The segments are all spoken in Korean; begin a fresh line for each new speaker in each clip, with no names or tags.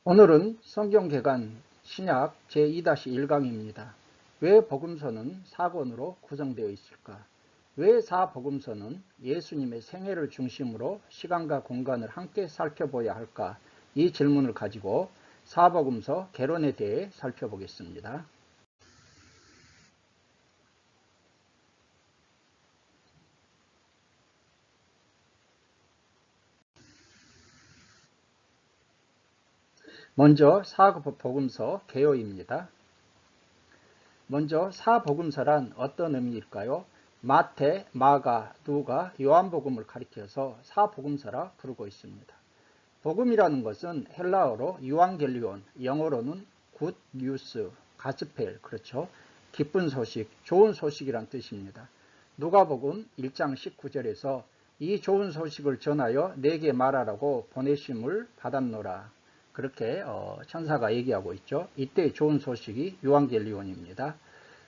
오늘은 성경개관 신약 제2-1강입니다. 왜 복음서는 4권으로 구성되어 있을까? 왜 4복음서는 예수님의 생애를 중심으로 시간과 공간을 함께 살펴봐야 할까? 이 질문을 가지고 4복음서 개론에 대해 살펴보겠습니다. 먼저 4복음서 개요입니다. 먼저 4복음서란 어떤 의미일까요? 마태, 마가, 누가, 요한복음을 가리켜서 4복음서라 부르고 있습니다. 복음이라는 것은 헬라어로 유앙겔리온, 영어로는 굿 뉴스, 가스펠, 그렇죠. 기쁜 소식, 좋은 소식이란 뜻입니다. 누가복음 1장 19절에서 이 좋은 소식을 전하여 내게 말하라고 보내심을 받았노라. 그렇게 천사가 얘기하고 있죠. 이때 좋은 소식이 유앙겔리온입니다.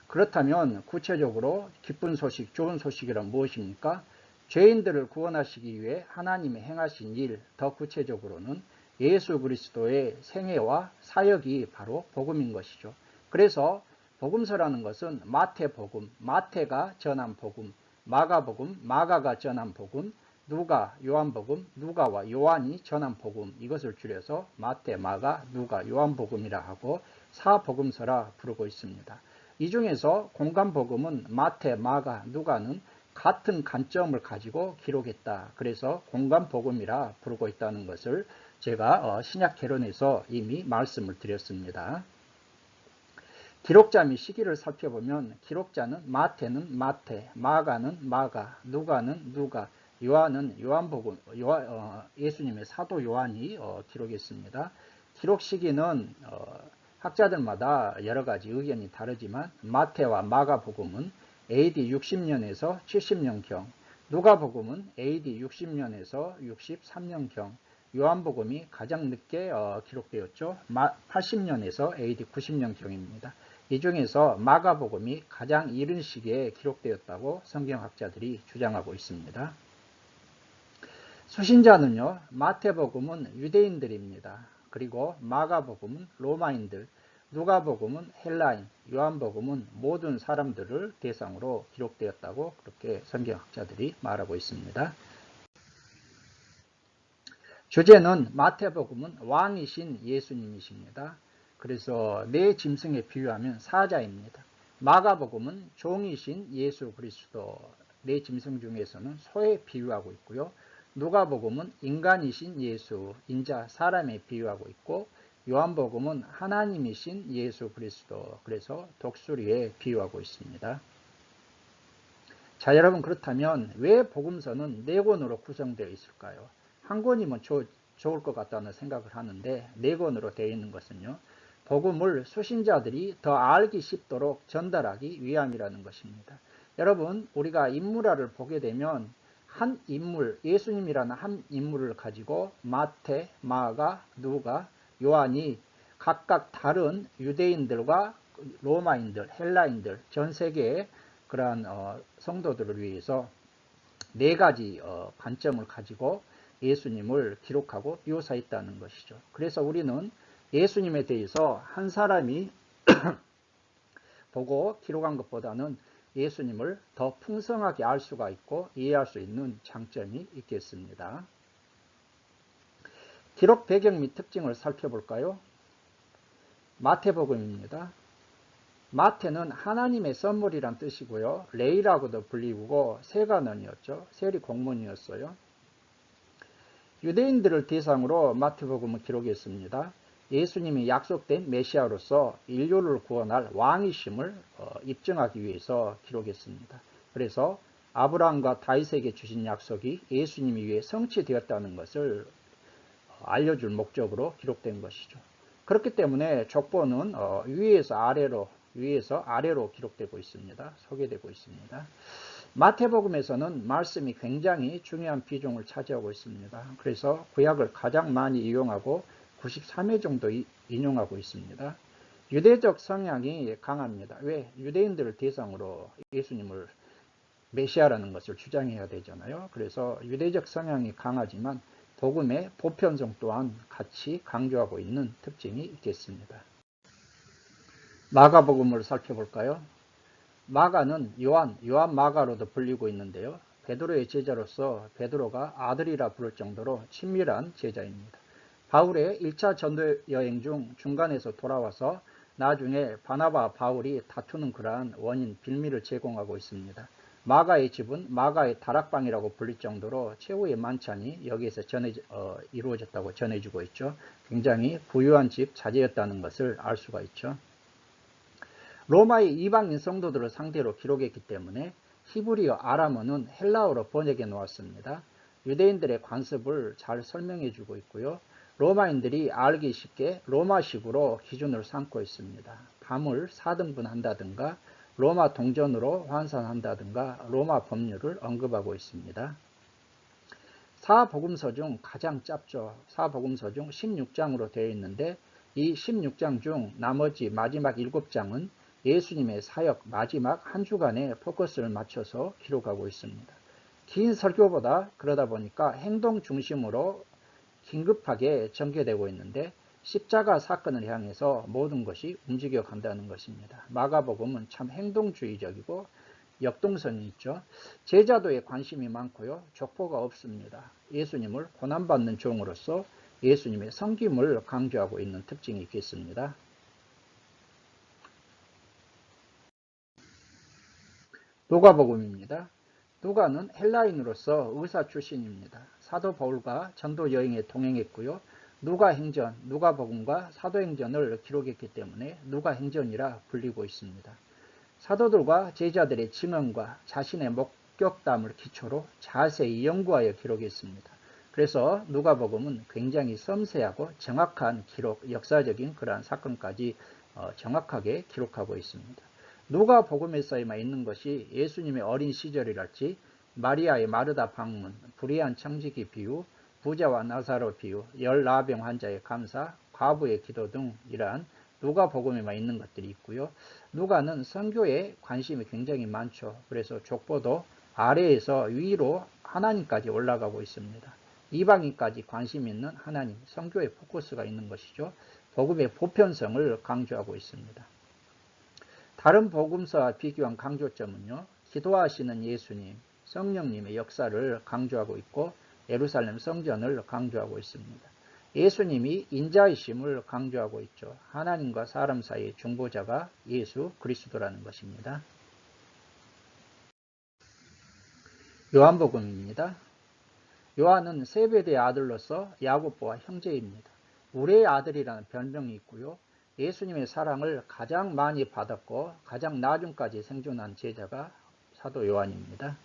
그렇다면 구체적으로 기쁜 소식, 좋은 소식이란 무엇입니까? 죄인들을 구원하시기 위해 하나님이 행하신 일, 더 구체적으로는 예수 그리스도의 생애와 사역이 바로 복음인 것이죠. 그래서 복음서라는 것은 마태복음, 마태가 전한 복음, 마가복음, 마가가 전한 복음, 누가, 요한복음, 누가와 요한이 전한 복음, 이것을 줄여서 마태, 마가, 누가, 요한복음이라 하고 사복음서라 부르고 있습니다. 이 중에서 공간복음은 마태, 마가, 누가는 같은 관점을 가지고 기록했다. 그래서 공간복음이라 부르고 있다는 것을 제가 신약 개론에서 이미 말씀을 드렸습니다. 기록자 및 시기를 살펴보면 기록자는 마태는 마태, 마가는 마가, 누가는 누가, 요한은 요한복음, 예수님의 사도 요한이 기록했습니다. 기록 시기는 학자들마다 여러 가지 의견이 다르지만 마태와 마가복음은 AD 60년에서 70년경, 누가복음은 AD 60년에서 63년경, 요한복음이 가장 늦게 기록되었죠. 80년에서 AD 90년경입니다. 이 중에서 마가복음이 가장 이른 시기에 기록되었다고 성경학자들이 주장하고 있습니다. 수신자는요, 마태복음은 유대인들입니다. 그리고 마가복음은 로마인들, 누가복음은 헬라인, 요한복음은 모든 사람들을 대상으로 기록되었다고 그렇게 성경학자들이 말하고 있습니다. 주제는 마태복음은 왕이신 예수님이십니다. 그래서 내 짐승에 비유하면 사자입니다. 마가복음은 종이신 예수 그리스도, 내 짐승 중에서는 소에 비유하고 있고요. 누가복음은 인간이신 예수, 인자 사람에 비유하고 있고, 요한복음은 하나님이신 예수 그리스도, 그래서 독수리에 비유하고 있습니다. 자, 여러분, 그렇다면 왜 복음서는 4권으로 구성되어 있을까요? 한 권이면 좋을 것 같다는 생각을 하는데 4권으로 되어 있는 것은요, 복음을 수신자들이 더 알기 쉽도록 전달하기 위함이라는 것입니다. 여러분, 우리가 인물화를 보게 되면 한 인물, 예수님이라는 한 인물을 가지고 마태, 마가, 누가, 요한이 각각 다른 유대인들과 로마인들, 헬라인들, 전 세계의 그러한 성도들을 위해서 4가지 관점을 가지고 예수님을 기록하고 묘사했다는 것이죠. 그래서 우리는 예수님에 대해서 한 사람이 보고 기록한 것보다는 예수님을 더 풍성하게 알 수가 있고 이해할 수 있는 장점이 있겠습니다. 기록 배경 및 특징을 살펴볼까요? 마태복음입니다. 마태는 하나님의 선물이란 뜻이고요. 레이라고도 불리고 세관원이었죠. 세리 공문이었어요. 유대인들을 대상으로 마태복음을 기록했습니다. 예수님이 약속된 메시아로서 인류를 구원할 왕이심을 입증하기 위해서 기록했습니다. 그래서 아브라함과 다윗에게 주신 약속이 예수님이 위해 성취되었다는 것을 알려줄 목적으로 기록된 것이죠. 그렇기 때문에 족보는 위에서 아래로 기록되고 있습니다. 소개되고 있습니다. 마태복음에서는 말씀이 굉장히 중요한 비중을 차지하고 있습니다. 그래서 구약을 가장 많이 이용하고 93회 정도 인용하고 있습니다. 유대적 성향이 강합니다. 왜? 유대인들을 대상으로 예수님을 메시아라는 것을 주장해야 되잖아요. 그래서 유대적 성향이 강하지만 복음의 보편성 또한 같이 강조하고 있는 특징이 있겠습니다. 마가복음을 살펴볼까요? 마가는 요한 마가로도 불리고 있는데요. 베드로의 제자로서 베드로가 아들이라 부를 정도로 친밀한 제자입니다. 바울의 1차 전도 여행 중 중간에서 돌아와서 나중에 바나바 바울이 다투는 그러한 원인 빌미를 제공하고 있습니다. 마가의 집은 마가의 다락방이라고 불릴 정도로 최후의 만찬이 여기에서 이루어졌다고 전해지고 있죠. 굉장히 부유한 집 자제였다는 것을 알 수가 있죠. 로마의 이방인 성도들을 상대로 기록했기 때문에 히브리어 아람어는 헬라어로 번역해 놓았습니다. 유대인들의 관습을 잘 설명해 주고 있고요. 로마인들이 알기 쉽게 로마식으로 기준을 삼고 있습니다. 밤을 4등분 한다든가 로마 동전으로 환산한다든가 로마 법률을 언급하고 있습니다. 사복음서 중 가장 짧죠. 사복음서 중 16장으로 되어 있는데 이 16장 중 나머지 마지막 7장은 예수님의 사역 마지막 한 주간에 포커스를 맞춰서 기록하고 있습니다. 긴 설교보다 그러다 보니까 행동 중심으로 긴급하게 전개되고 있는데 십자가 사건을 향해서 모든 것이 움직여 간다는 것입니다. 마가복음은 참 행동주의적이고 역동성이 있죠. 제자도에 관심이 많고요. 족보가 없습니다. 예수님을 고난받는 종으로서 예수님의 섬김을 강조하고 있는 특징이 있겠습니다. 누가복음입니다. 누가는 헬라인으로서 의사 출신입니다. 사도 바울과 전도 여행에 동행했고요. 누가행전, 누가복음과 사도행전을 기록했기 때문에 누가행전이라 불리고 있습니다. 사도들과 제자들의 증언과 자신의 목격담을 기초로 자세히 연구하여 기록했습니다. 그래서 누가복음은 굉장히 섬세하고 정확한 기록, 역사적인 그러한 사건까지 정확하게 기록하고 있습니다. 누가복음에서에만 있는 것이 예수님의 어린 시절이랄지 마리아의 마르다 방문, 불의한 청지기 비유, 부자와 나사로 비유, 열나병 환자의 감사, 과부의 기도 등 이러한 누가복음에만 있는 것들이 있고요. 누가는 선교에 관심이 굉장히 많죠. 그래서 족보도 아래에서 위로 하나님까지 올라가고 있습니다. 이방인까지 관심 있는 하나님, 선교의 포커스가 있는 것이죠. 복음의 보편성을 강조하고 있습니다. 다른 복음서와 비교한 강조점은요. 기도하시는 예수님, 성령님의 역사를 강조하고 있고 예루살렘 성전을 강조하고 있습니다. 예수님이 인자이심을 강조하고 있죠. 하나님과 사람 사이의 중보자가 예수 그리스도라는 것입니다. 요한복음입니다. 요한은 세베대의 아들로서 야고보와 형제입니다. 우리의 아들이라는 별명이 있고요. 예수님의 사랑을 가장 많이 받았고 가장 나중까지 생존한 제자가 사도 요한입니다.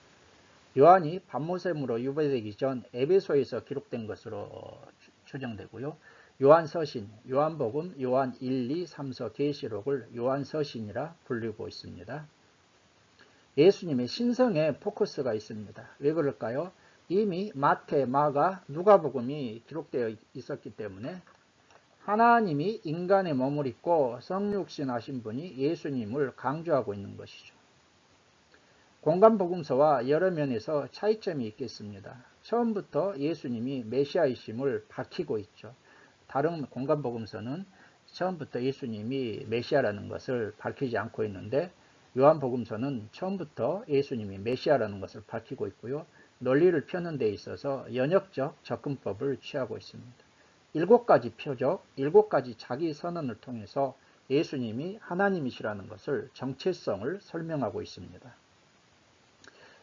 요한이 밤모셈으로 유배되기 전 에베소에서 기록된 것으로 추정되고요. 요한서신, 요한복음, 요한 1, 2, 3서 계시록을 요한서신이라 불리고 있습니다. 예수님의 신성에 포커스가 있습니다. 왜 그럴까요? 이미 마태, 마가, 누가복음이 기록되어 있었기 때문에 하나님이 인간의 몸을 입고 성육신 하신 분이 예수님을 강조하고 있는 것이죠. 공간복음서와 여러 면에서 차이점이 있겠습니다. 처음부터 예수님이 메시아이심을 밝히고 있죠. 다른 공간복음서는 처음부터 예수님이 메시아라는 것을 밝히지 않고 있는데 요한복음서는 처음부터 예수님이 메시아라는 것을 밝히고 있고요. 논리를 펴는 데 있어서 연역적 접근법을 취하고 있습니다. 7가지 표적, 7가지 자기 선언을 통해서 예수님이 하나님이시라는 것을 정체성을 설명하고 있습니다.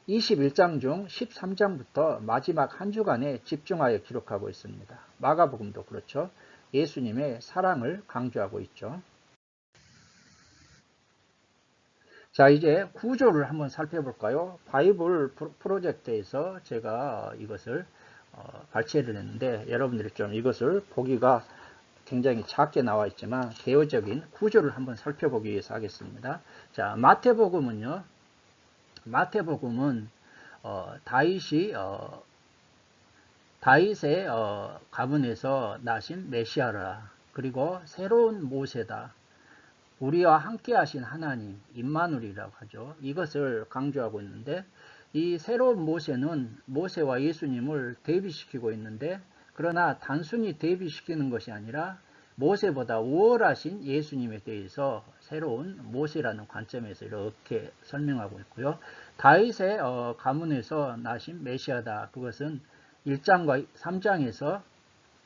21장 중 13장부터 마지막 한 주간에 집중하여 기록하고 있습니다. 마가복음도 그렇죠. 예수님의 사랑을 강조하고 있죠. 자, 이제 구조를 한번 살펴볼까요? 바이블 프로젝트에서 제가 이것을 발췌를 했는데 여러분들이 좀 이것을 보기가 굉장히 작게 나와 있지만 개요적인 구조를 한번 살펴보기 위해서 하겠습니다. 자, 마태복음은 다윗의 가문에서 나신 메시아라. 그리고 새로운 모세다. 우리와 함께 하신 하나님, 임마누엘이라고 하죠. 이것을 강조하고 있는데 이 새로운 모세는 모세와 예수님을 대비시키고 있는데 그러나 단순히 대비시키는 것이 아니라 모세보다 우월하신 예수님에 대해서 새로운 모세라는 관점에서 이렇게 설명하고 있고요. 다윗의 가문에서 나신 메시아다. 그것은 1장과 3장에서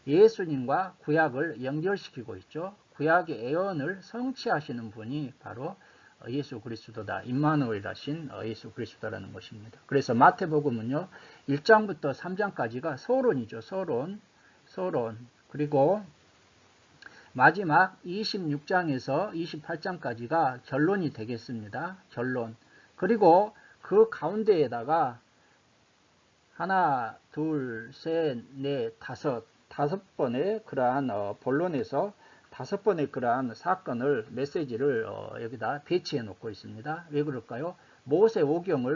예수님과 구약을 연결시키고 있죠. 구약의 예언을 성취하시는 분이 바로 예수 그리스도다. 임마누엘이라신 예수 그리스도라는 것입니다. 그래서 마태복음은요. 1장부터 3장까지가 서론이죠. 서론. 그리고 마지막 26장에서 28장까지가 결론이 되겠습니다. 결론. 그리고 그 가운데에다가 하나, 둘, 셋, 넷, 다섯 번의 그러한 본론에서 5번의 그러한 사건을 메시지를 여기다 배치해 놓고 있습니다. 왜 그럴까요? 모세오경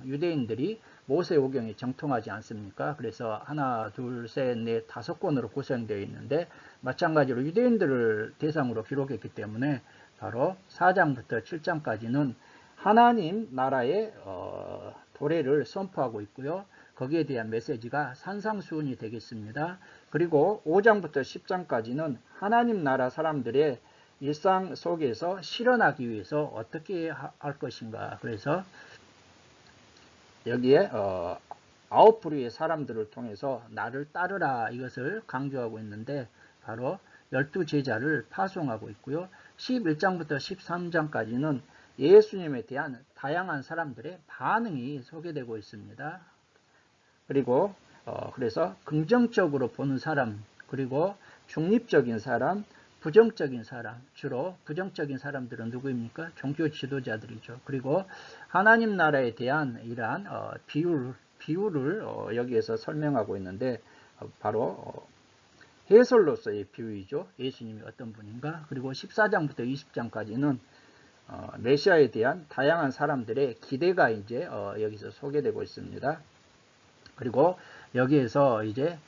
유대인들이 모세오경이 정통하지 않습니까? 그래서 하나, 둘, 셋, 넷, 5권으로 구성되어 있는데 마찬가지로 유대인들을 대상으로 기록했기 때문에 바로 4장부터 7장까지는 하나님 나라의 도래를 선포하고 있고요. 거기에 대한 메시지가 산상수훈이 되겠습니다. 그리고 5장부터 10장까지는 하나님 나라 사람들의 일상 속에서 실현하기 위해서 어떻게 할 것인가. 그래서 여기에 9부류의 사람들을 통해서 나를 따르라 이것을 강조하고 있는데 바로 12제자를 파송하고 있고요. 11장부터 13장까지는 예수님에 대한 다양한 사람들의 반응이 소개되고 있습니다. 그리고 그래서 긍정적으로 보는 사람, 그리고 중립적인 사람, 부정적인 사람, 주로 부정적인 사람들은 누구입니까? 종교 지도자들이죠. 그리고 하나님 나라에 대한 이러한 비유를 여기에서 설명하고 있는데 바로 해설로서의 비유이죠. 예수님이 어떤 분인가? 그리고 14장부터 20장까지는 메시아에 대한 다양한 사람들의 기대가 이제 여기서 소개되고 있습니다. 그리고 여기에서 이제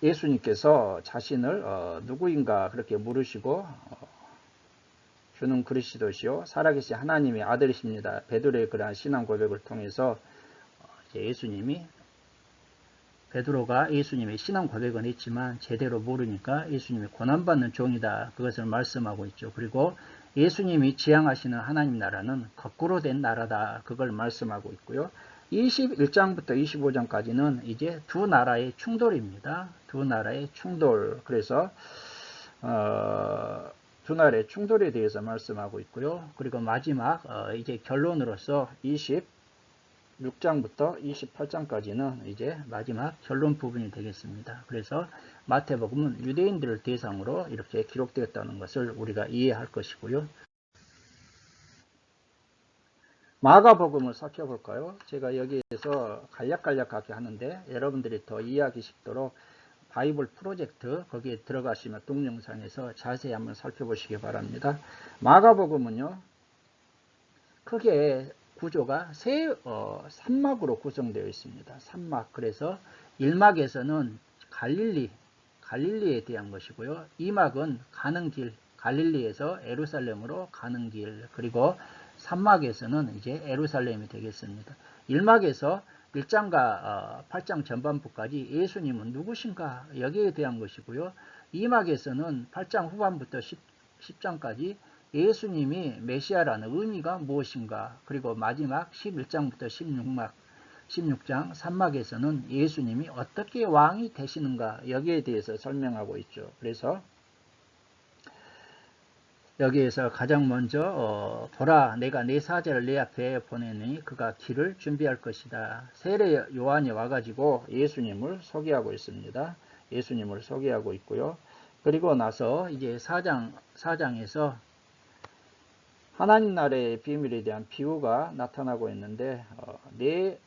예수님께서 자신을 누구인가 그렇게 물으시고 주는 그리스도시요 살아계신 하나님의 아들이십니다. 베드로의 그러한 신앙 고백을 통해서 예수님이 베드로가 예수님의 신앙 고백은 했지만 제대로 모르니까 예수님이 고난받는 종이다. 그것을 말씀하고 있죠. 그리고 예수님이 지향하시는 하나님 나라는 거꾸로 된 나라다. 그걸 말씀하고 있고요. 21장부터 25장까지는 이제 두 나라의 충돌입니다. 두 나라의 충돌. 그래서 두 나라의 충돌에 대해서 말씀하고 있고요. 그리고 마지막 이제 결론으로서 26장부터 28장까지는 이제 마지막 결론 부분이 되겠습니다. 그래서 마태복음은 유대인들을 대상으로 이렇게 기록되었다는 것을 우리가 이해할 것이고요. 마가복음을 살펴볼까요? 제가 여기에서 간략하게 하는데 여러분들이 더 이해하기 쉽도록 바이블 프로젝트 거기에 들어가시면 동영상에서 자세히 한번 살펴보시기 바랍니다. 마가복음은요. 크게 구조가 삼막으로 구성되어 있습니다. 삼막. 그래서 1막에서는 갈릴리에 대한 것이고요. 2막은 가는 길, 갈릴리에서 예루살렘으로 가는 길. 그리고 3막에서는 이제 예루살렘이 되겠습니다. 1막에서 1장과 8장 전반부까지 예수님은 누구신가 여기에 대한 것이고요. 2막에서는 8장 후반부터 10장까지 예수님이 메시아라는 의미가 무엇인가. 그리고 마지막 11장부터 16장 3막에서는 예수님이 어떻게 왕이 되시는가 여기에 대해서 설명하고 있죠. 그래서 여기에서 가장 먼저 보라 내가 내 사자를 내 앞에 보내니 그가 길을 준비할 것이다. 세례 요한이 와가지고 예수님을 소개하고 있습니다. 예수님을 소개하고 있고요. 그리고 나서 이제 4장에서 하나님 나라의 비밀에 대한 비유가 나타나고 있는데 네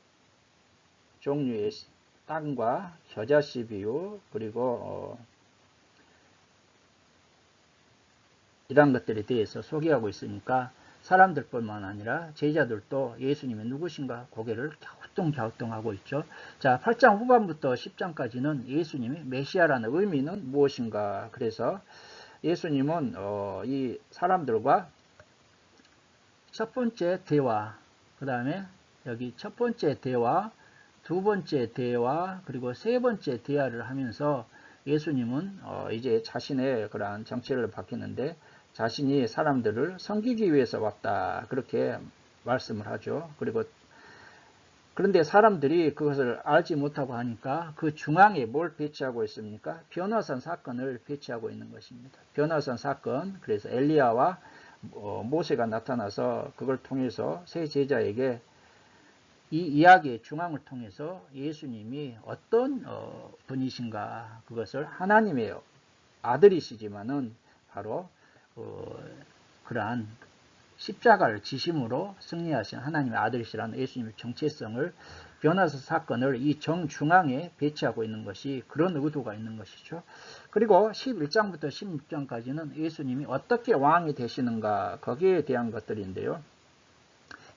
종류의 땅과 겨자씨 비유 그리고 이런 것들에 대해서 소개하고 있으니까 사람들뿐만 아니라 제자들도 예수님이 누구신가 고개를 갸우뚱하고 있죠. 자, 8장 후반부터 10장까지는 예수님이 메시아라는 의미는 무엇인가. 그래서 예수님은 이 사람들과 첫 번째 대화, 그 다음에 여기 첫 번째 대화, 두 번째 대화 그리고 세 번째 대화를 하면서 예수님은 이제 자신의 그러한 정체를 밝히는데 자신이 사람들을 섬기기 위해서 왔다 그렇게 말씀을 하죠. 그런데 사람들이 그것을 알지 못하고 하니까 그 중앙에 뭘 배치하고 있습니까? 변화산 사건을 배치하고 있는 것입니다. 변화산 사건, 그래서 엘리야와 모세가 나타나서 그걸 통해서 세 제자에게 이 이야기의 중앙을 통해서 예수님이 어떤 분이신가, 그것을 하나님의 아들이시지만은 바로 그러한 십자가를 지심으로 승리하신 하나님의 아들이시라는 예수님의 정체성을, 변화사 사건을 이 정중앙에 배치하고 있는 것이 그런 의도가 있는 것이죠. 그리고 11장부터 16장까지는 예수님이 어떻게 왕이 되시는가, 거기에 대한 것들인데요.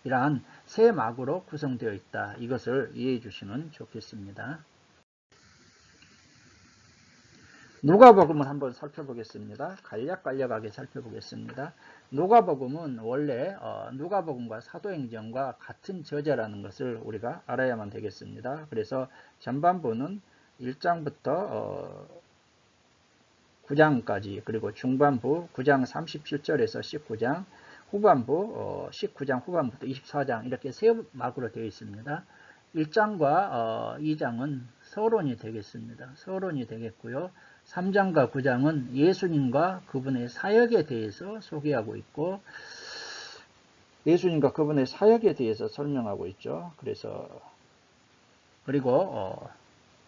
이러한 세 막으로 구성되어 있다. 이것을 이해해 주시면 좋겠습니다. 누가복음을 한번 살펴보겠습니다. 간략하게 살펴보겠습니다. 누가복음은 원래 누가복음과 사도행전과 같은 저자라는 것을 우리가 알아야만 되겠습니다. 그래서 전반부는 1장부터 9장까지, 그리고 중반부 9장 37절에서 19장, 후반부 19장 후반부터 24장 이렇게 세 막으로 되어 있습니다. 1장과 2장은 서론이 되겠습니다. 서론이 되겠고요. 3장과 9장은 예수님과 그분의 사역에 대해서 소개하고 있고, 예수님과 그분의 사역에 대해서 설명하고 있죠. 그리고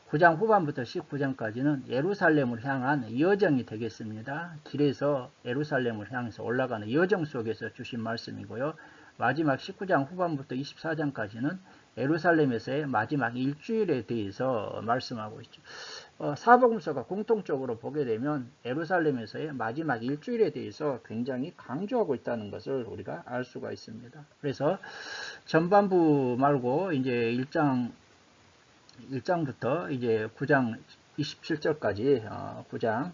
9장 후반부터 19장까지는 예루살렘을 향한 여정이 되겠습니다. 길에서 예루살렘을 향해서 올라가는 여정 속에서 주신 말씀이고요. 마지막 19장 후반부터 24장까지는 예루살렘에서의 마지막 일주일에 대해서 말씀하고 있죠. 사복음서가 공통적으로 보게 되면 예루살렘에서의 마지막 일주일에 대해서 굉장히 강조하고 있다는 것을 우리가 알 수가 있습니다. 그래서 전반부 말고 이제 1장부터 이제 9장 27절까지 9장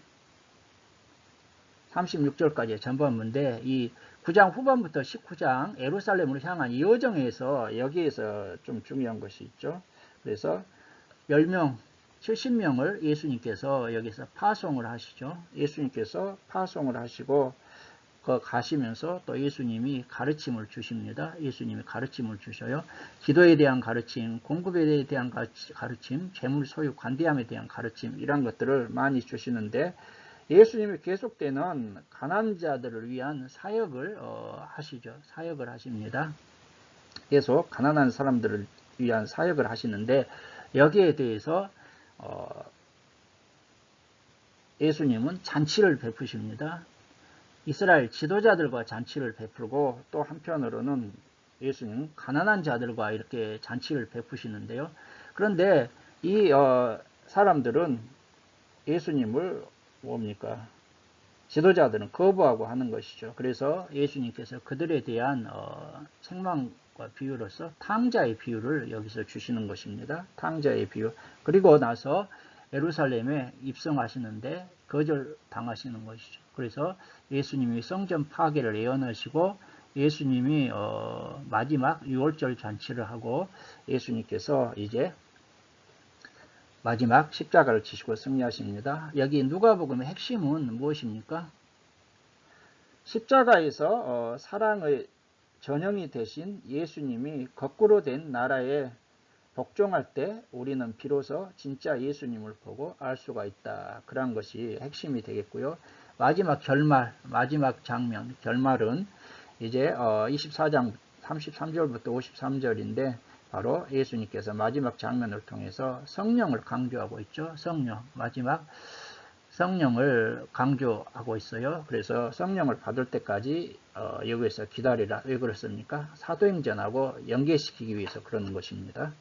36절까지의 전반부인데, 이 9장 후반부터 19장 예루살렘으로 향한 여정에서 여기에서 좀 중요한 것이 있죠. 그래서 10명, 70명을 예수님께서 여기서 파송을 하시죠. 예수님께서 파송을 하시고 가시면서 또 예수님이 가르침을 주십니다. 예수님이 가르침을 주셔요. 기도에 대한 가르침, 공급에 대한 가르침, 재물 소유 관대함에 대한 가르침, 이런 것들을 많이 주시는데, 예수님이 계속되는 가난한 자들을 위한 사역을 하시죠. 사역을 하십니다. 계속 가난한 사람들을 위한 사역을 하시는데, 여기에 대해서 예수님은 잔치를 베푸십니다. 이스라엘 지도자들과 잔치를 베풀고, 또 한편으로는 예수님은 가난한 자들과 이렇게 잔치를 베푸시는데요. 그런데 이 사람들은 예수님을 지도자들은 거부하고 하는 것이죠. 그래서 예수님께서 그들에 대한 책망과 비유로서 탕자의 비유를 여기서 주시는 것입니다. 탕자의 비유. 그리고 나서 예루살렘에 입성하시는데 거절당하시는 것이죠. 그래서 예수님이 성전 파괴를 예언하시고, 예수님이 마지막 6월절 잔치를 하고, 예수님께서 이제 마지막 십자가를 지시고 승리하십니다. 여기 누가복음의 핵심은 무엇입니까? 십자가에서 사랑의 전형이 되신 예수님이 거꾸로 된 나라에 복종할 때 우리는 비로소 진짜 예수님을 보고 알 수가 있다. 그런 것이 핵심이 되겠고요. 마지막 결말, 마지막 장면, 결말은 이제 24장 33절부터 53절인데, 바로 예수님께서 마지막 장면을 통해서 성령을 강조하고 있죠. 성령, 마지막 성령을 강조하고 있어요. 그래서 성령을 받을 때까지 여기에서 기다리라. 왜 그렇습니까? 사도행전하고 연계시키기 위해서 그러는 것입니다.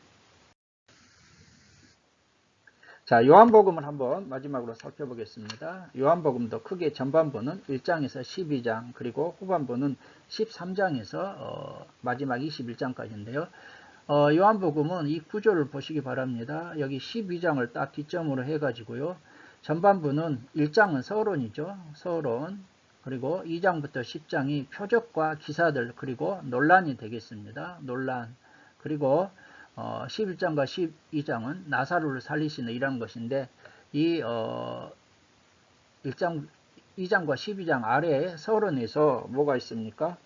자, 요한복음을 한번 마지막으로 살펴보겠습니다. 요한복음도 크게 전반부는 1장에서 12장, 그리고 후반부는 13장에서 마지막 21장까지인데요. 요한복음은 이 구조를 보시기 바랍니다. 여기 12장을 딱 기점으로 해가지고요. 전반부는 1장은 서론이죠. 서론. 그리고 2장부터 10장이 표적과 기사들, 그리고 논란이 되겠습니다. 논란. 그리고 11장과 12장은 나사로를 살리시는 이런 것인데 이 1장, 2장과 12장 아래에 서론에서 뭐가 있습니까?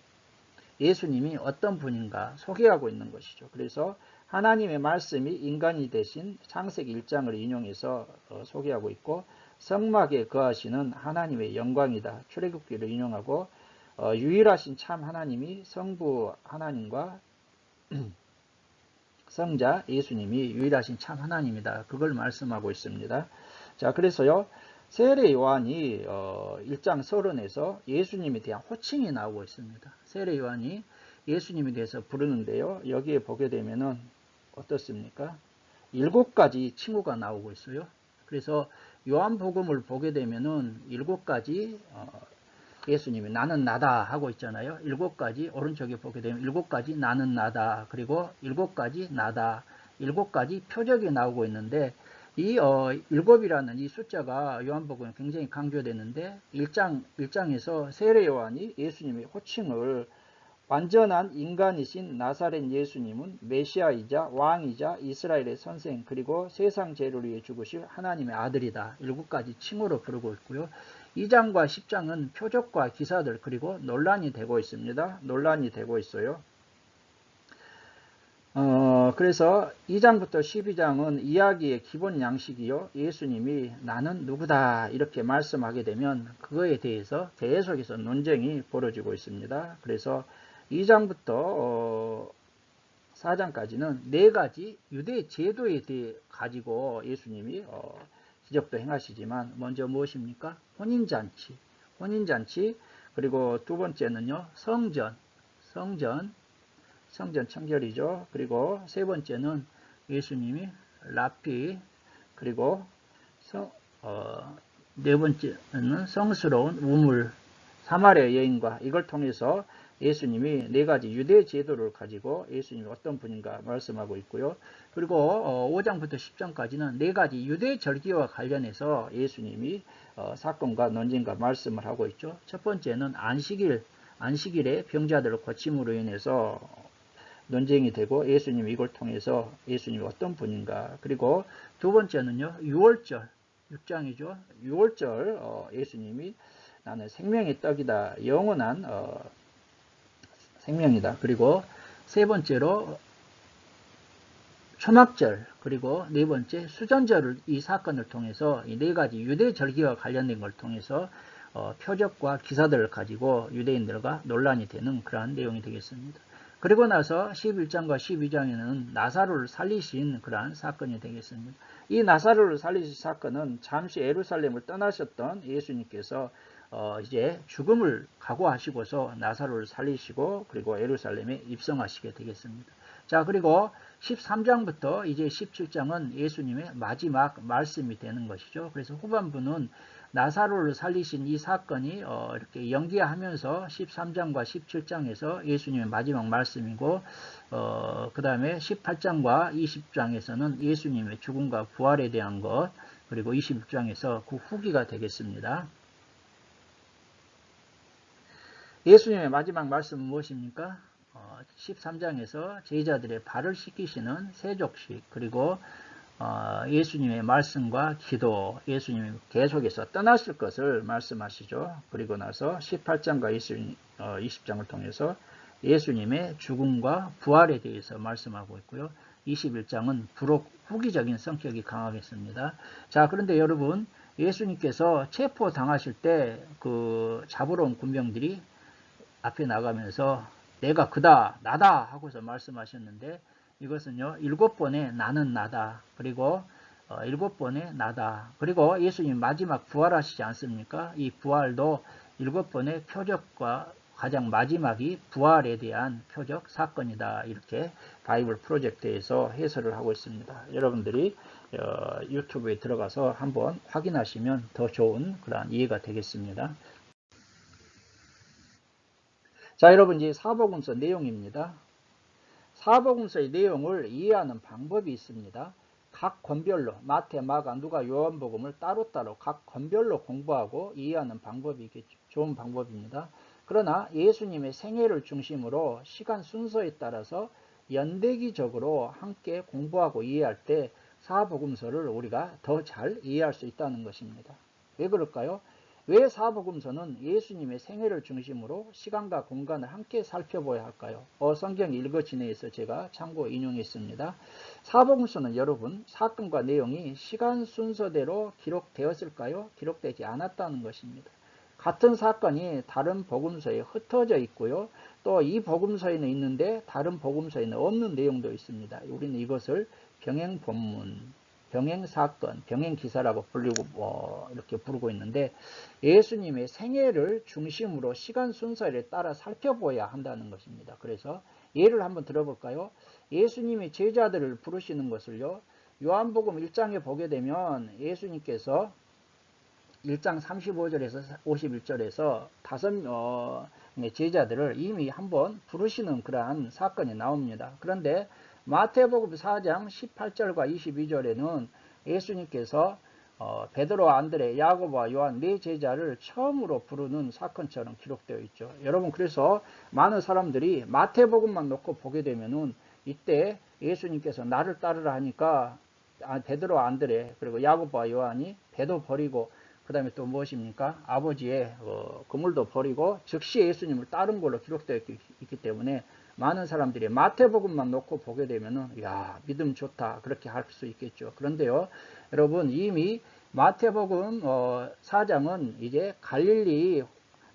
예수님이 어떤 분인가 소개하고 있는 것이죠. 그래서 하나님의 말씀이 인간이 되신 창세기 1장을 인용해서 소개하고 있고 성막에 거하시는 하나님의 영광이다. 출애굽기를 인용하고 유일하신 참 하나님이 성부 하나님과 성자 예수님이 유일하신 참 하나님이다. 그걸 말씀하고 있습니다. 자, 그래서요. 세례 요한이 1장 서론에서 예수님에 대한 호칭이 나오고 있습니다. 세례 요한이 예수님에 대해서 부르는데요. 여기에 보게 되면은 어떻습니까? 7가지 칭호가 나오고 있어요. 그래서 요한복음을 보게 되면은 7가지 예수님이 나는 나다 하고 있잖아요. 7가지 오른쪽에 보게 되면 7가지 나는 나다. 그리고 7가지 나다. 7가지 표적이 나오고 있는데 이 7이라는 이 숫자가 요한복음에 굉장히 강조되는데 1장에서 세례 요한이 예수님의 호칭을 완전한 인간이신 나사렛 예수님은 메시아이자 왕이자 이스라엘의 선생 그리고 세상 죄를 위해 죽으실 하나님의 아들이다. 7가지 칭호로 부르고 있고요. 2장과 10장은 표적과 기사들 그리고 논란이 되고 있습니다. 논란이 되고 있어요. 그래서 2장부터 12장은 이야기의 기본 양식이요. 예수님이 나는 누구다 이렇게 말씀하게 되면 그거에 대해서 계속해서 논쟁이 벌어지고 있습니다. 그래서 2장부터 4장까지는 4가지 유대 제도에 대해 가지고 예수님이 기적도 행하시지만 먼저 무엇입니까? 혼인잔치 그리고 두 번째는요. 성전 청결이죠. 그리고 세 번째는 예수님이 라피 그리고 네 번째는 성스러운 우물 사마리아 여인과 이걸 통해서 예수님이 4가지 유대 제도를 가지고 예수님이 어떤 분인가 말씀하고 있고요. 그리고 5장부터 10장까지는 4가지 유대 절기와 관련해서 예수님이 사건과 논쟁과 말씀을 하고 있죠. 첫 번째는 안식일에 병자들을 고침으로 인해서 논쟁이 되고 예수님이 이걸 통해서 예수님이 어떤 분인가. 그리고 두 번째는요. 6월절 6장이죠. 6월절 예수님이 나는 생명의 떡이다. 영원한 생명이다. 그리고 세 번째로 초막절 그리고 네 번째 수전절을 이 사건을 통해서 이 4가지 유대 절기와 관련된 걸 통해서 표적과 기사들을 가지고 유대인들과 논란이 되는 그러한 내용이 되겠습니다. 그리고 나서 11장과 12장에는 나사로를 살리신 그러한 사건이 되겠습니다. 이 나사로를 살리신 사건은 잠시 예루살렘을 떠나셨던 예수님께서 이제 죽음을 각오하시고서 나사로를 살리시고 그리고 예루살렘에 입성하시게 되겠습니다. 자, 그리고 13장부터 이제 17장은 예수님의 마지막 말씀이 되는 것이죠. 그래서 후반부는 나사로를 살리신 이 사건이 이렇게 연기하면서 13장과 17장에서 예수님의 마지막 말씀이고 그 다음에 18장과 20장에서는 예수님의 죽음과 부활에 대한 것 그리고 26장에서 그 후기가 되겠습니다. 예수님의 마지막 말씀은 무엇입니까? 13장에서 제자들의 발을 씻기시는 세족식 그리고 예수님의 말씀과 기도 예수님이 계속해서 떠나실 것을 말씀하시죠. 그리고 나서 18장과 20장을 통해서 예수님의 죽음과 부활에 대해서 말씀하고 있고요. 21장은 부록 후기적인 성격이 강하겠습니다. 자, 그런데 여러분 예수님께서 체포당하실 때 그 잡으러 온 군병들이 앞에 나가면서 내가 그다 나다 하고서 말씀하셨는데 이것은요 7번의 나는 나다 그리고 7번의 나다 그리고 예수님 마지막 부활하시지 않습니까? 이 부활도 7번의 표적과 가장 마지막이 부활에 대한 표적 사건이다 이렇게 바이블 프로젝트에서 해설을 하고 있습니다. 여러분들이 유튜브에 들어가서 한번 확인하시면 더 좋은 그런 이해가 되겠습니다. 자, 여러분 이제 사복음서 내용입니다. 사복음서의 내용을 이해하는 방법이 있습니다. 각 권별로 마태, 마가, 누가, 요한복음을 따로따로 각 권별로 공부하고 이해하는 방법이 좋은 방법입니다. 그러나 예수님의 생애를 중심으로 시간 순서에 따라서 연대기적으로 함께 공부하고 이해할 때 사복음서를 우리가 더 잘 이해할 수 있다는 것입니다. 왜 그럴까요? 왜 사복음서는 예수님의 생애를 중심으로 시간과 공간을 함께 살펴봐야 할까요? 성경 읽어지네에서 제가 참고 인용했습니다. 사복음서는 여러분 사건과 내용이 시간 순서대로 기록되었을까요? 기록되지 않았다는 것입니다. 같은 사건이 다른 복음서에 흩어져 있고요. 또 이 복음서에는 있는데 다른 복음서에는 없는 내용도 있습니다. 우리는 이것을 병행본문, 병행사건, 병행기사라고 불리고 이렇게 부르고 있는데 예수님의 생애를 중심으로 시간 순서를 따라 살펴봐야 한다는 것입니다. 그래서 예를 한번 들어볼까요? 예수님이 제자들을 부르시는 것을요. 요한복음 1장에 보게 되면 예수님께서 1장 35절에서 51절에서 다섯 제자들을 이미 한번 부르시는 그러한 사건이 나옵니다. 그런데 마태복음 4장 18절과 22절에는 예수님께서 베드로, 안드레, 야고보와 요한 네 제자를 처음으로 부르는 사건처럼 기록되어 있죠. 여러분 그래서 많은 사람들이 마태복음만 놓고 보게 되면은 이때 예수님께서 나를 따르라 하니까 베드로, 안드레 그리고 야고보와 요한이 배도 버리고 그 다음에 또 무엇입니까? 아버지의 그물도 버리고 즉시 예수님을 따른 걸로 기록되어 있기 때문에 많은 사람들이 마태복음만 놓고 보게 되면은 야 믿음 좋다 그렇게 할 수 있겠죠. 그런데요 여러분 이미 마태복음 4장은 이제 갈릴리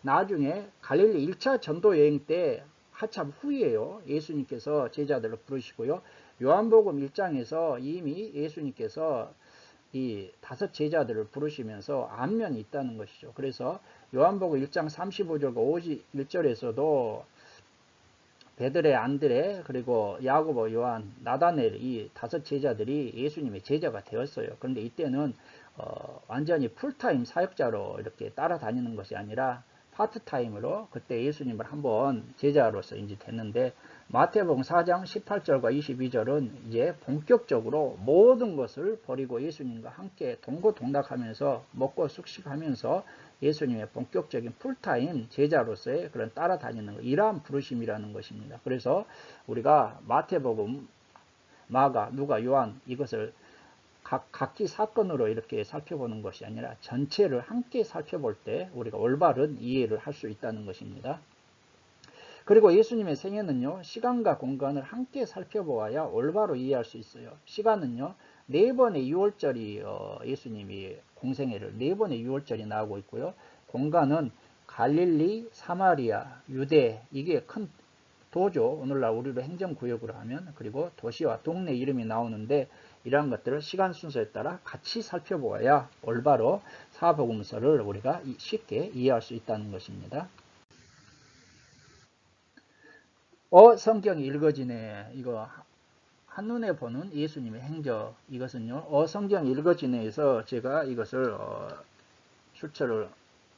나중에 갈릴리 1차 전도 여행 때 한참 후이에요. 예수님께서 제자들을 부르시고요. 요한복음 1장에서 이미 예수님께서 이 다섯 제자들을 부르시면서 안면이 있다는 것이죠. 그래서 요한복음 1장 35절과 51절에서도 베드레, 안드레, 그리고 야고보, 요한, 나다넬 이 다섯 제자들이 예수님의 제자가 되었어요. 그런데 이때는 완전히 풀타임 사역자로 이렇게 따라다니는 것이 아니라 파트타임으로 그때 예수님을 한번 제자로서 이제 됐는데 마태복음 4장 18절과 22절은 이제 본격적으로 모든 것을 버리고 예수님과 함께 동고동락하면서 먹고 숙식하면서 예수님의 본격적인 풀타임 제자로서의 그런 따라다니는 이러한 부르심이라는 것입니다. 그래서 우리가 마태복음, 마가, 누가, 요한 이것을 각기 사건으로 이렇게 살펴보는 것이 아니라 전체를 함께 살펴볼 때 우리가 올바른 이해를 할 수 있다는 것입니다. 그리고 예수님의 생애는요. 시간과 공간을 함께 살펴보아야 올바로 이해할 수 있어요. 시간은요. 4번의 6월절이 예수님이 공생애를 4번의 6월절이 나오고 있고요. 공간은 갈릴리, 사마리아, 유대 이게 큰 도죠. 오늘날 우리로 행정구역으로 하면 그리고 도시와 동네 이름이 나오는데 이러한 것들을 시간 순서에 따라 같이 살펴보아야 올바로 사복음서를 우리가 쉽게 이해할 수 있다는 것입니다. 성경이 읽어지네. 이거 한눈에 보는 예수님의 행적 이것은요. 성경이 읽어지네에서 제가 이것을 출처를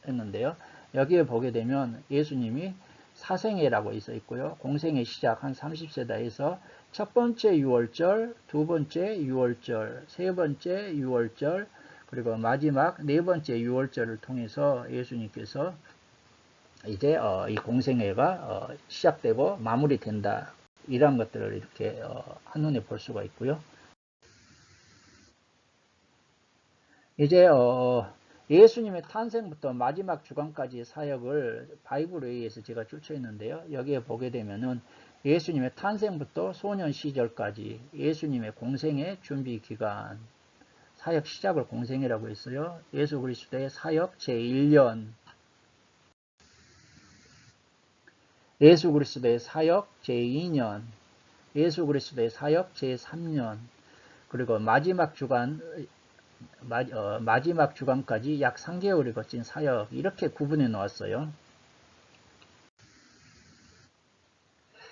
했는데요. 여기에 보게 되면 예수님이 사생애라고 있어 있고요. 공생의 시작 한 30세다 해서 첫 번째 유월절, 두 번째 유월절, 세 번째 유월절, 그리고 마지막 네 번째 유월절을 통해서 예수님께서 이제 이 공생애가 시작되고 마무리된다. 이런 것들을 이렇게 한눈에 볼 수가 있고요. 이제 예수님의 탄생부터 마지막 주간까지의 사역을 바이블에 의해서 제가 출처했는데요. 여기에 보게 되면은 예수님의 탄생부터 소년 시절까지 예수님의 공생의 준비 기간, 사역 시작을 공생이라고 했어요. 예수 그리스도의 사역 제1년, 예수 그리스도의 사역 제2년, 예수 그리스도의 사역 제3년, 그리고 마지막 주간까지 약 3개월이 거친 사역 이렇게 구분해 놓았어요.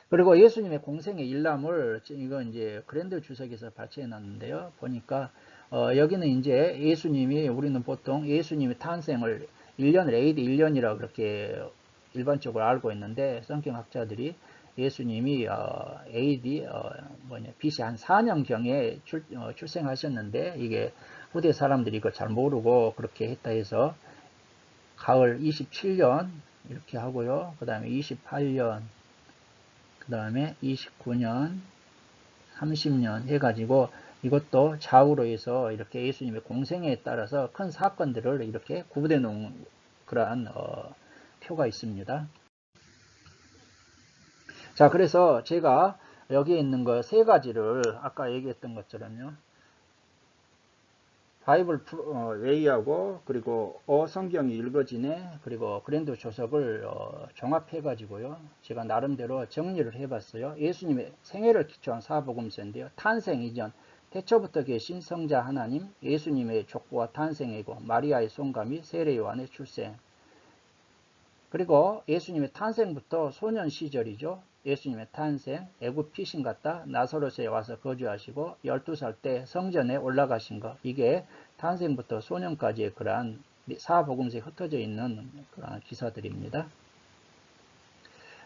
그리고 예수님의 공생의 일람을 이건 이제 그랜드 주석에서 발췌해 놨는데요. 보니까 여기는 이제 예수님이 우리는 보통 예수님의 탄생을 1년을 AD 1년이라고 그렇게 일반적으로 알고 있는데 성경학자들이 예수님이 AD BC 한 4년경에 출생하셨는데 이게 후대 사람들이 이거 잘 모르고 그렇게 했다 해서 가을 27년 이렇게 하고요. 그 다음에 28년, 그 다음에 29년, 30년 해가지고 이것도 좌우로 해서 이렇게 예수님의 공생애에 따라서 큰 사건들을 이렇게 구분해 놓은 그러한 표가 있습니다. 자, 그래서 제가 여기에 있는 거 세 가지를 아까 얘기했던 것처럼요. 바이블 웨이하고 그리고 성경이 읽어지네 그리고 그랜드 조석을 종합해 가지고요. 제가 나름대로 정리를 해봤어요. 예수님의 생애를 기초한 사복음서인데요. 탄생 이전 태초부터 계신 성자 하나님, 예수님의 족보와 탄생이고 마리아의 손감이 세례 요한의 출생, 그리고 예수님의 탄생부터 소년 시절이죠. 예수님의 탄생, 애굽 피신 갔다 나사롯에 와서 거주하시고 12살 때 성전에 올라가신 것, 이게 탄생부터 소년까지의 그러한 사복음서에 흩어져 있는 그러한 기사들입니다.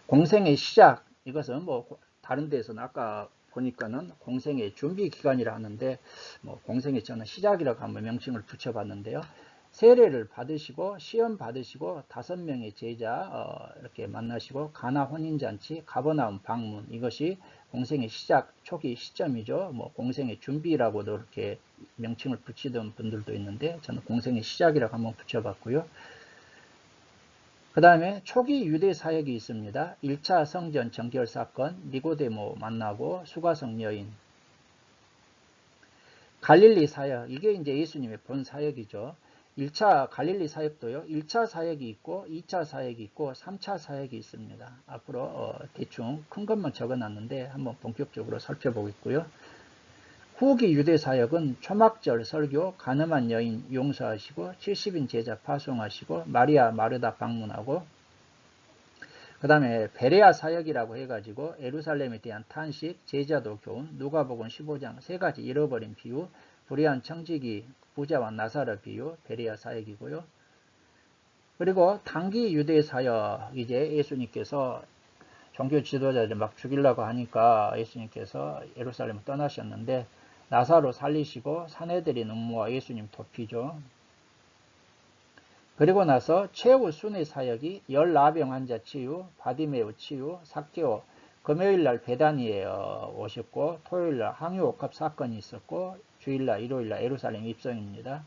공생의 시작, 이것은 뭐 다른 데서는 아까 보니까는 공생의 준비 기간이라 하는데 뭐 공생의 저는 시작이라고 한번 명칭을 붙여봤는데요. 세례를 받으시고 시험 받으시고 5명의 제자 이렇게 만나시고 가나 혼인잔치, 가버나움 방문, 이것이 공생의 시작 초기 시점이죠. 뭐 공생의 준비라고도 이렇게 명칭을 붙이던 분들도 있는데 저는 공생의 시작이라고 한번 붙여봤고요. 그 다음에 초기 유대 사역이 있습니다. 1차 성전 정결 사건, 니고데모 만나고 수가성 여인, 갈릴리 사역, 이게 이제 예수님의 본 사역이죠. 1차 갈릴리 사역도요. 1차 사역이 있고 2차 사역이 있고 3차 사역이 있습니다. 앞으로 대충 큰 것만 적어놨는데 한번 본격적으로 살펴보겠고요. 후기 유대 사역은 초막절 설교, 가늠한 여인 용서하시고 70인 제자 파송하시고 마리아 마르다 방문하고, 그 다음에 베레아 사역이라고 해가지고 예루살렘에 대한 탄식, 제자도 교훈, 누가복음 15장 세 가지 잃어버린 비유, 불의한 청지기 부자와 나사로 비유, 베레아 사역이고요. 그리고 단기 유대 사역, 이제 예수님께서 종교 지도자들 막 죽이려고 하니까 예수님께서 예루살렘을 떠나셨는데 나사로 살리시고 사내들인 음모와 예수님 돕히죠. 그리고 나서 최후 순회 사역이 열나병 환자 치유, 바디메우 치유, 삭개오, 금요일날 베다니에 오셨고 토요일날 항유옥합 사건이 있었고 주일날 일요일날 예루살렘 입성입니다.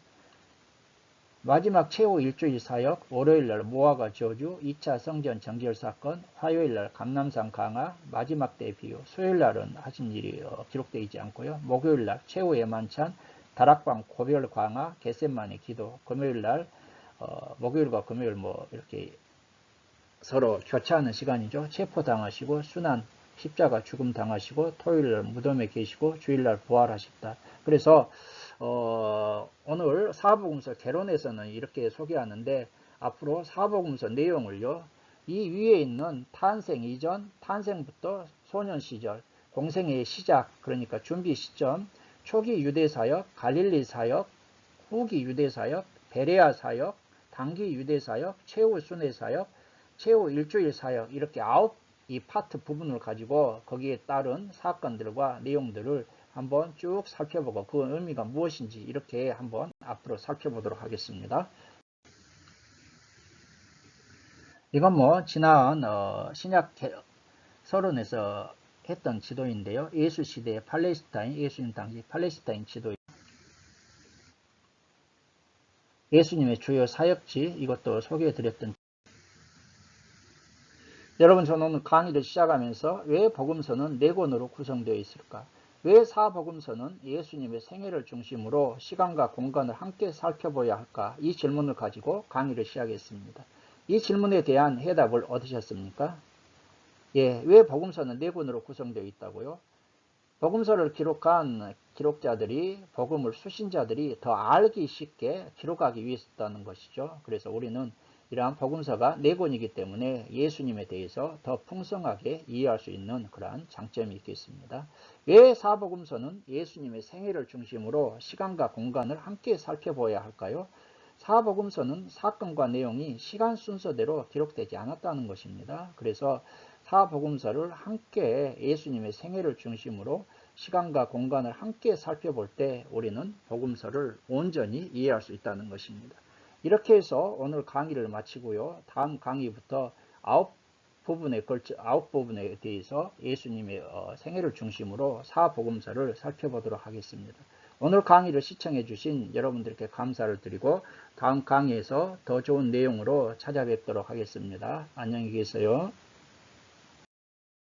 마지막 최후 일주일 사역, 월요일날 모아가 저주, 2차 성전 정결 사건, 화요일날 감람산 강화, 마지막 때 비유, 수요일날은 하신 일이 기록되어 있지 않고요. 목요일날 최후의 만찬, 다락방 고별 강화, 겟세마네 기도, 금요일날 목요일과 금요일 뭐 이렇게 서로 교차하는 시간이죠. 체포당하시고 순환 십자가 죽음 당하시고 토요일날 무덤에 계시고 주일날 부활하셨다. 그래서 오늘 사복음서 개론에서는 이렇게 소개하는데 앞으로 사복음서 내용을요. 이 위에 있는 탄생 이전, 탄생부터 소년 시절, 공생의 시작, 그러니까 준비 시점, 초기 유대 사역, 갈릴리 사역, 후기 유대 사역, 베레아 사역, 단기 유대 사역, 최후 순회 사역, 최후 일주일 사역, 이렇게 9이 파트 부분을 가지고 거기에 따른 사건들과 내용들을 한번 쭉 살펴보고 그 의미가 무엇인지 이렇게 한번 앞으로 살펴보도록 하겠습니다. 이건 뭐 지난 신약 서론에서 했던 지도인데요. 예수 시대의 팔레스타인, 예수님 당시 팔레스타인 지도, 예수님의 주요 사역지, 이것도 소개해드렸던. 여러분, 저는 오늘 강의를 시작하면서 왜 복음서는 4권으로 구성되어 있을까? 왜 사복음서는 예수님의 생애를 중심으로 시간과 공간을 함께 살펴봐야 할까? 이 질문을 가지고 강의를 시작했습니다. 이 질문에 대한 해답을 얻으셨습니까? 예, 왜 복음서는 4권으로 구성되어 있다고요? 복음서를 기록한 기록자들이, 복음을 수신자들이 더 알기 쉽게 기록하기 위해서였다는 것이죠. 그래서 우리는 이러한 복음서가 4권이기 때문에 예수님에 대해서 더 풍성하게 이해할 수 있는 그러한 장점이 있겠습니다. 왜 사복음서는 예수님의 생애를 중심으로 시간과 공간을 함께 살펴봐야 할까요? 사복음서는 사건과 내용이 시간 순서대로 기록되지 않았다는 것입니다. 그래서 사복음서를 함께 예수님의 생애를 중심으로 시간과 공간을 함께 살펴볼 때 우리는 복음서를 온전히 이해할 수 있다는 것입니다. 이렇게 해서 오늘 강의를 마치고요. 다음 강의부터 부분에 걸쳐 9부분에 대해서 예수님의 생애를 중심으로 사복음서를 살펴보도록 하겠습니다. 오늘 강의를 시청해 주신 여러분들께 감사를 드리고 다음 강의에서 더 좋은 내용으로 찾아뵙도록 하겠습니다. 안녕히 계세요.